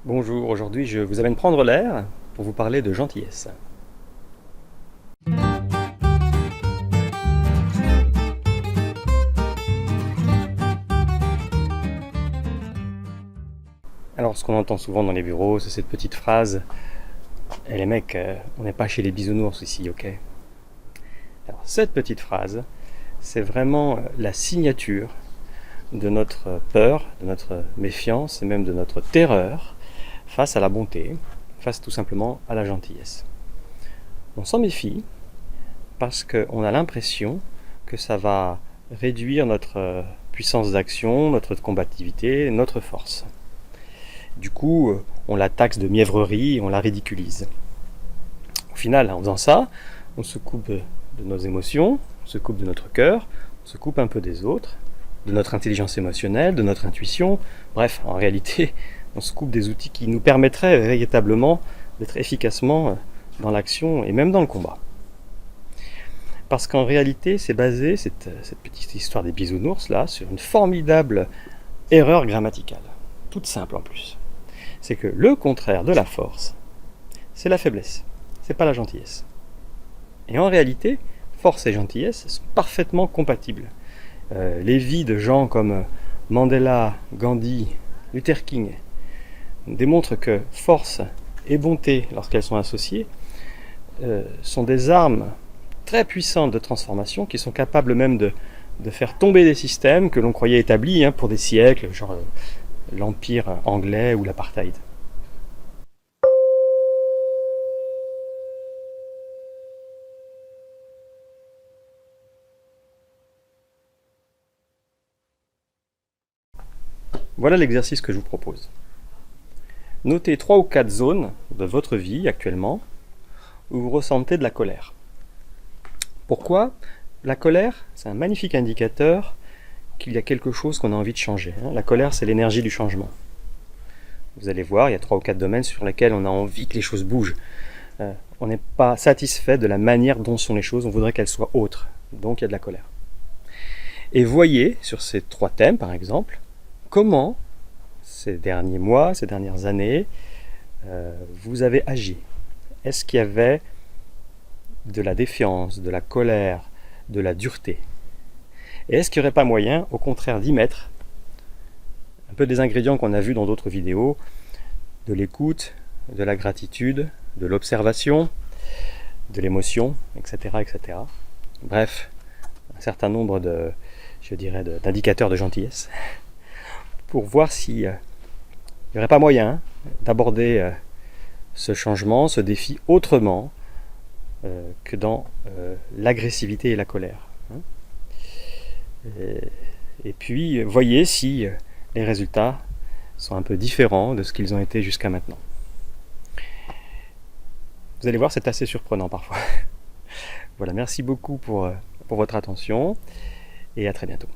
Bonjour, aujourd'hui je vous amène prendre l'air pour vous parler de gentillesse. Alors ce qu'on entend souvent dans les bureaux, c'est cette petite phrase « Eh les mecs, on n'est pas chez les bisounours ici, ok ?» Alors cette petite phrase, c'est vraiment la signature de notre peur, de notre méfiance et même de notre terreur face à la bonté, face tout simplement à la gentillesse. On s'en méfie parce qu'on a l'impression que ça va réduire notre puissance d'action, notre combativité, notre force. Du coup, on la taxe de mièvrerie, on la ridiculise. Au final, en faisant ça, on se coupe de nos émotions, on se coupe de notre cœur, on se coupe un peu des autres, de notre intelligence émotionnelle, de notre intuition. Bref, en réalité, on se coupe des outils qui nous permettraient véritablement d'être efficacement dans l'action et même dans le combat. Parce qu'en réalité, c'est basé, cette petite histoire des bisounours, là, sur une formidable erreur grammaticale. Toute simple en plus. C'est que le contraire de la force, c'est la faiblesse. C'est pas la gentillesse. Et en réalité, force et gentillesse sont parfaitement compatibles. Les vies de gens comme Mandela, Gandhi, Luther King démontrent que force et bonté, lorsqu'elles sont associées, sont des armes très puissantes de transformation qui sont capables même de faire tomber des systèmes que l'on croyait établis pour des siècles, genre l'Empire anglais ou l'apartheid. Voilà l'exercice que je vous propose. Notez 3 ou 4 zones de votre vie actuellement où vous ressentez de la colère. Pourquoi ? La colère, c'est un magnifique indicateur qu'il y a quelque chose qu'on a envie de changer. La colère, c'est l'énergie du changement. Vous allez voir, il y a 3 ou 4 domaines sur lesquels on a envie que les choses bougent. On n'est pas satisfait de la manière dont sont les choses, on voudrait qu'elles soient autres. Donc il y a de la colère. Et voyez, sur ces 3 thèmes par exemple, comment ces derniers mois, ces dernières années, vous avez agi. Est-ce qu'il y avait de la défiance, de la colère, de la dureté? Et est-ce qu'il n'y aurait pas moyen, au contraire, d'y mettre un peu des ingrédients qu'on a vus dans d'autres vidéos, de l'écoute, de la gratitude, de l'observation, de l'émotion, etc., etc. Bref, un certain nombre d'indicateurs de gentillesse pour voir s'il n'y aurait pas moyen d'aborder ce changement, ce défi autrement que dans l'agressivité et la colère. Et puis, voyez si les résultats sont un peu différents de ce qu'ils ont été jusqu'à maintenant. Vous allez voir, c'est assez surprenant parfois. Voilà, merci beaucoup pour votre attention et à très bientôt.